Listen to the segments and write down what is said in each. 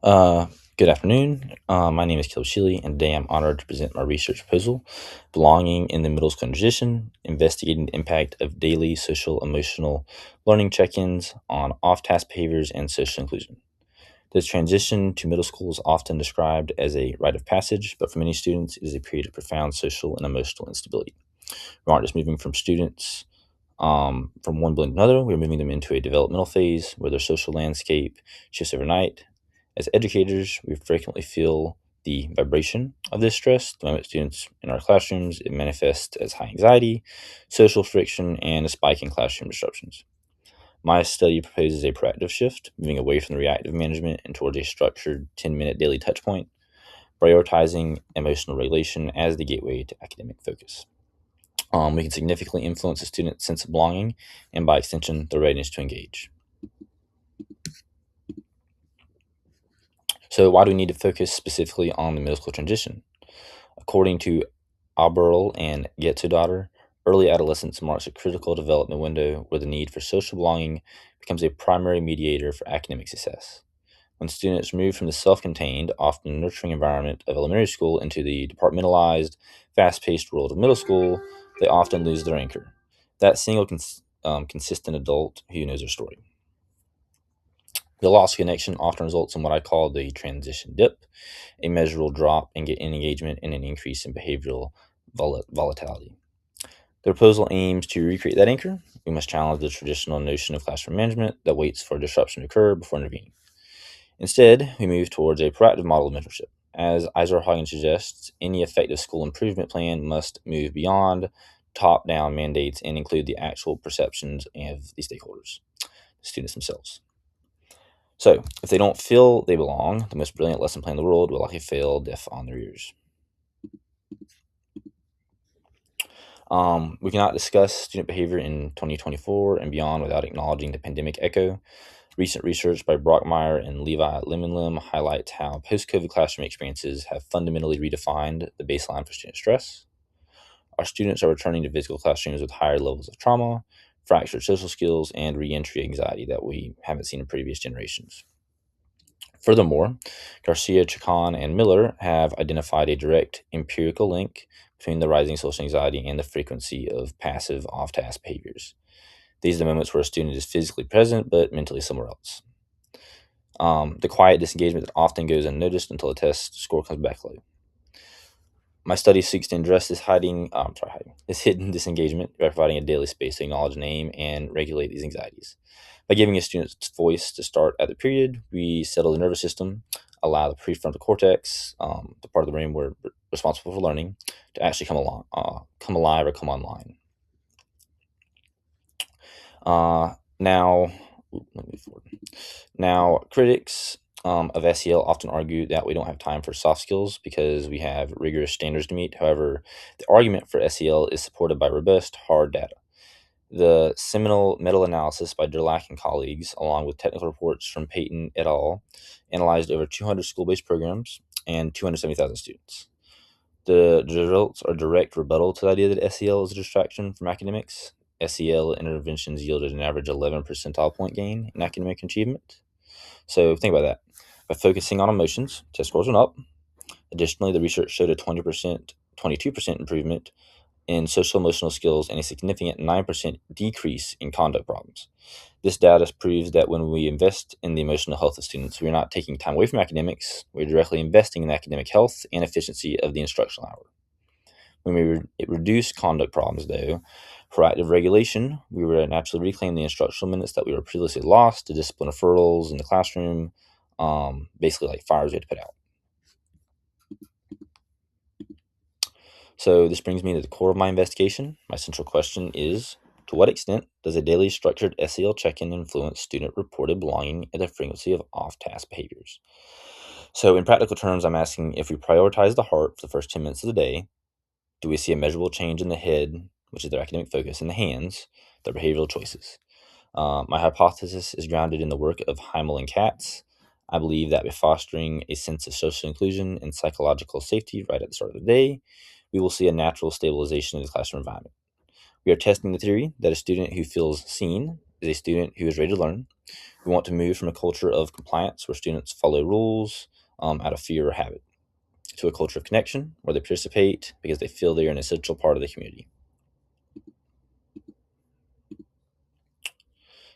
Uh, Good afternoon. My name is Caleb Shealy, and today I'm honored to present my research proposal, Belonging in the Middle School Transition, Investigating the Impact of Daily Social Emotional Learning Check-ins on Off-Task Behaviors and Social Inclusion. This transition to middle school is often described as a rite of passage, but for many students, it is a period of profound social and emotional instability. We aren't just moving from one building to another. We're moving them into a developmental phase where their social landscape shifts overnight. As educators, we frequently feel the vibration of this stress. The moment students in our classrooms, it manifests as high anxiety, social friction, and a spike in classroom disruptions. My study proposes a proactive shift, moving away from the reactive management and towards a structured 10-minute daily touchpoint, prioritizing emotional regulation as the gateway to academic focus. We can significantly influence a student's sense of belonging and, by extension, their readiness to engage. So, why do we need to focus specifically on the middle school transition? According to Aberl and Getzudatter, early adolescence marks a critical development window where the need for social belonging becomes a primary mediator for academic success. When students move from the self contained, often nurturing environment of elementary school into the departmentalized, fast paced world of middle school, they often lose their anchor. That single consistent adult who knows their story. The loss of connection often results in what I call the transition dip, a measurable drop in engagement and an increase in behavioral volatility. The proposal aims to recreate that anchor. We must challenge the traditional notion of classroom management that waits for disruption to occur before intervening. Instead, we move towards a proactive model of mentorship. As Eisenhower suggests, any effective school improvement plan must move beyond top down mandates and include the actual perceptions of the stakeholders, the students themselves. So, if they don't feel they belong, the most brilliant lesson plan in the world will likely fail deaf on their ears. We cannot discuss student behavior in 2024 and beyond without acknowledging the pandemic echo. Recent research by Brockmeyer and Levi Lemonlim highlights how post-COVID classroom experiences have fundamentally redefined the baseline for student stress. Our students are returning to physical classrooms with higher levels of trauma, fractured social skills, and reentry anxiety that we haven't seen in previous generations. Furthermore, Garcia, Chacon, and Miller have identified a direct empirical link between the rising social anxiety and the frequency of passive off-task behaviors. These are the moments where a student is physically present but mentally somewhere else. The quiet disengagement that often goes unnoticed until a test score comes back low. My study seeks to address this hidden disengagement by providing a daily space to acknowledge, name, and regulate these anxieties. By giving a student's voice to start at the period, we settle the nervous system, allow the prefrontal cortex, the part of the brain we're responsible for learning, to actually come alive or come online. Now, let me move forward. Now, critics of SEL often argue that we don't have time for soft skills because we have rigorous standards to meet. However, the argument for SEL is supported by robust, hard data. The seminal meta-analysis by Durlack and colleagues, along with technical reports from Payton et al., analyzed over 200 school-based programs and 270,000 students. The results are direct rebuttal to the idea that SEL is a distraction from academics. SEL interventions yielded an average 11 percentile point gain in academic achievement. So think about that. By focusing on emotions, test scores went up. Additionally, the research showed a 22% improvement in social emotional skills and a significant 9% decrease in conduct problems. This data proves that when we invest in the emotional health of students, we are not taking time away from academics, we're directly investing in the academic health and efficiency of the instructional hour. When we reduce conduct problems, though, proactive regulation, we will naturally reclaim the instructional minutes that we were previously lost to discipline referrals in the classroom, basically like fires we had to put out. So this brings me to the core of my investigation. My central question is, to what extent does a daily structured SEL check-in influence student-reported belonging and the frequency of off-task behaviors? So in practical terms, I'm asking, if we prioritize the heart for the first 10 minutes of the day, do we see a measurable change in the head, which is their academic focus, and the hands, their behavioral choices? My hypothesis is grounded in the work of Heimel and Katz. I believe that by fostering a sense of social inclusion and psychological safety right at the start of the day, we will see a natural stabilization of the classroom environment. We are testing the theory that a student who feels seen is a student who is ready to learn. We want to move from a culture of compliance where students follow rules out of fear or habit to a culture of connection where they participate because they feel they are an essential part of the community.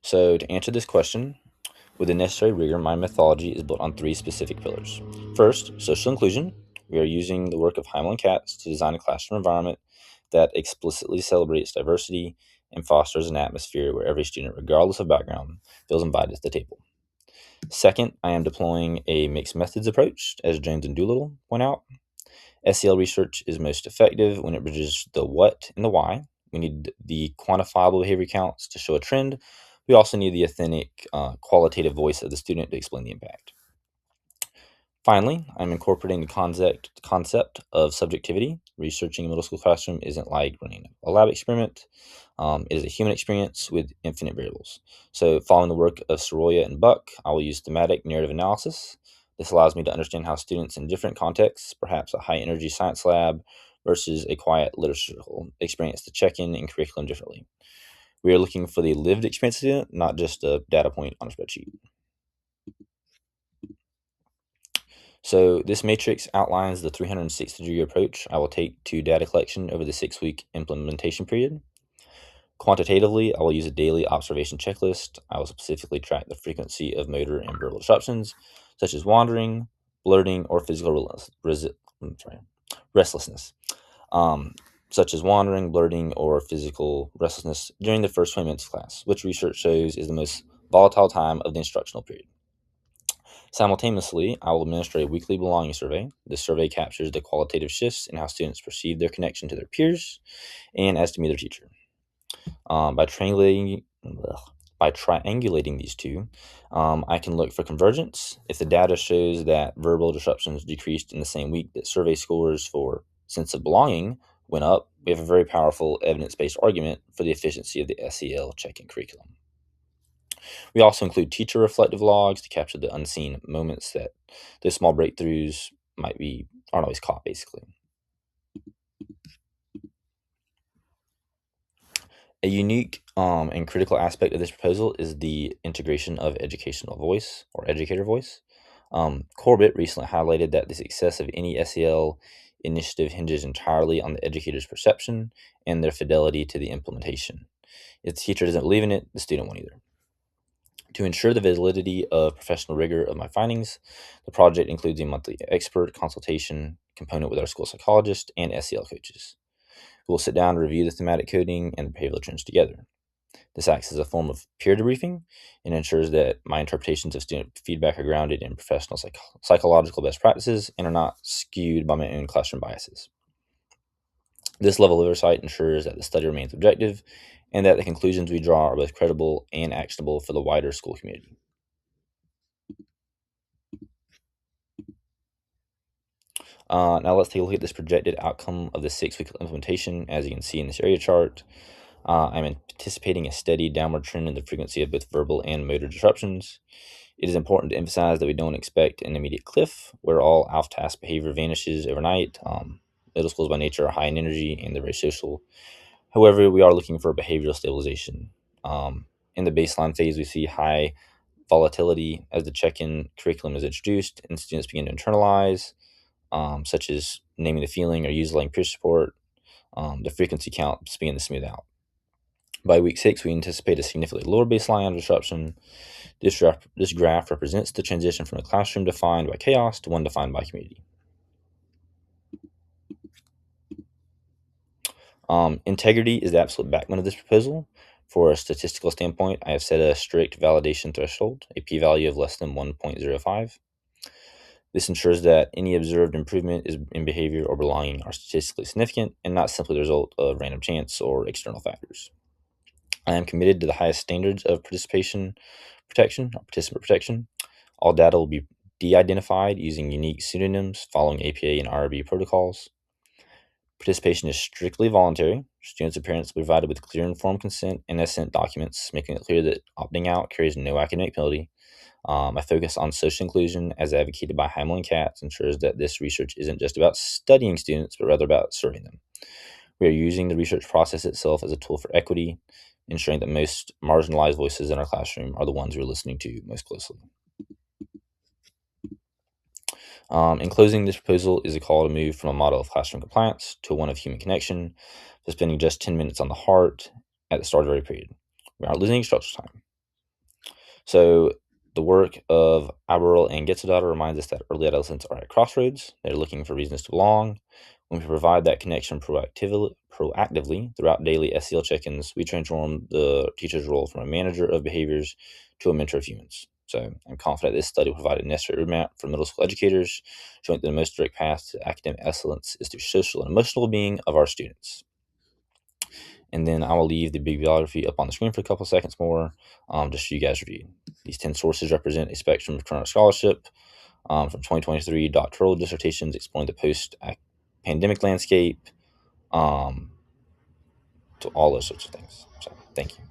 So, to answer this question, with the necessary rigor, my methodology is built on three specific pillars. First, social inclusion. We are using the work of Heimel and Katz to design a classroom environment that explicitly celebrates diversity and fosters an atmosphere where every student, regardless of background, feels invited to the table. Second, I am deploying a mixed methods approach, as Jones and Doolittle point out. SEL research is most effective when it bridges the what and the why. We need the quantifiable behavior counts to show a trend. We also need the authentic, qualitative voice of the student to explain the impact. Finally, I'm incorporating the concept of subjectivity. Researching a middle school classroom isn't like running a lab experiment. It is a human experience with infinite variables. So, following the work of Soroya and Buck, I will use thematic narrative analysis. This allows me to understand how students in different contexts, perhaps a high energy science lab versus a quiet literature experience the check in and curriculum differently. We are looking for the lived experience student, not just a data point on a spreadsheet. So this matrix outlines the 360-degree approach I will take to data collection over the 6-week implementation period. Quantitatively, I will use a daily observation checklist. I will specifically track the frequency of motor and verbal disruptions, such as wandering, blurting, or physical restlessness, um, such as wandering, blurting, or physical restlessness during the first 20 minutes of class, which research shows is the most volatile time of the instructional period. Simultaneously, I will administer a weekly belonging survey. This survey captures the qualitative shifts in how students perceive their connection to their peers and as to me, their teacher. By triangulating these two, I can look for convergence. If the data shows that verbal disruptions decreased in the same week that survey scores for sense of belonging went up, we have a very powerful evidence-based argument for the efficiency of the SEL check-in curriculum. We also include teacher reflective logs to capture the unseen moments that those small breakthroughs aren't always caught, basically. A unique and critical aspect of this proposal is the integration of educational voice or educator voice. Corbett recently highlighted that the success of any SEL initiative hinges entirely on the educator's perception and their fidelity to the implementation. If the teacher doesn't believe in it, the student won't either. To ensure the validity of professional rigor of my findings, the project includes a monthly expert consultation component with our school psychologist and SEL coaches. We'll sit down and review the thematic coding and the behavioral trends together. This acts as a form of peer debriefing and ensures that my interpretations of student feedback are grounded in professional psychological best practices and are not skewed by my own classroom biases. This level of oversight ensures that the study remains objective and that the conclusions we draw are both credible and actionable for the wider school community. Now let's take a look at this projected outcome of the 6-week implementation. As you can see in this area chart, I'm anticipating a steady downward trend in the frequency of both verbal and motor disruptions. It is important to emphasize that we don't expect an immediate cliff where all alpha task behavior vanishes overnight. Middle schools by nature are high in energy and they're very social. However, we are looking for behavioral stabilization. In the baseline phase, we see high volatility as the check-in curriculum is introduced and students begin to internalize, such as naming the feeling or utilizing peer support. The frequency counts begin to smooth out. By week 6, we anticipate a significantly lower baseline of disruption. This graph represents the transition from a classroom defined by chaos to one defined by community. Integrity is the absolute backbone of this proposal. For a statistical standpoint, I have set a strict validation threshold, a p-value of less than 1.05. This ensures that any observed improvement in behavior or belonging are statistically significant and not simply the result of random chance or external factors. I am committed to the highest standards of participant protection. All data will be de-identified using unique pseudonyms following APA and IRB protocols. Participation is strictly voluntary. Students and parents will be provided with clear informed consent and assent documents, making it clear that opting out carries no academic penalty. I focus on social inclusion as advocated by Heimel and Katz ensures that this research isn't just about studying students, but rather about serving them. We are using the research process itself as a tool for equity. ensuring that most marginalized voices in our classroom are the ones we're listening to most closely. In closing, this proposal is a call to move from a model of classroom compliance to one of human connection, to spending just 10 minutes on the heart at the start of every period. We aren't losing instructional time. So the work of Aberl and Getzdaughter reminds us that early adolescents are at crossroads. They're looking for reasons to belong. When we provide that connection proactively throughout daily SEL check-ins, we transform the teacher's role from a manager of behaviors to a mentor of humans. So I'm confident this study will provide a necessary roadmap for middle school educators, showing that the most direct path to academic excellence is through social and emotional well-being of our students. And then I will leave the bibliography up on the screen for a couple seconds more, just so you guys review. These 10 sources represent a spectrum of current scholarship from 2023 doctoral dissertations exploring the post-pandemic landscape, to all those sorts of things. So thank you.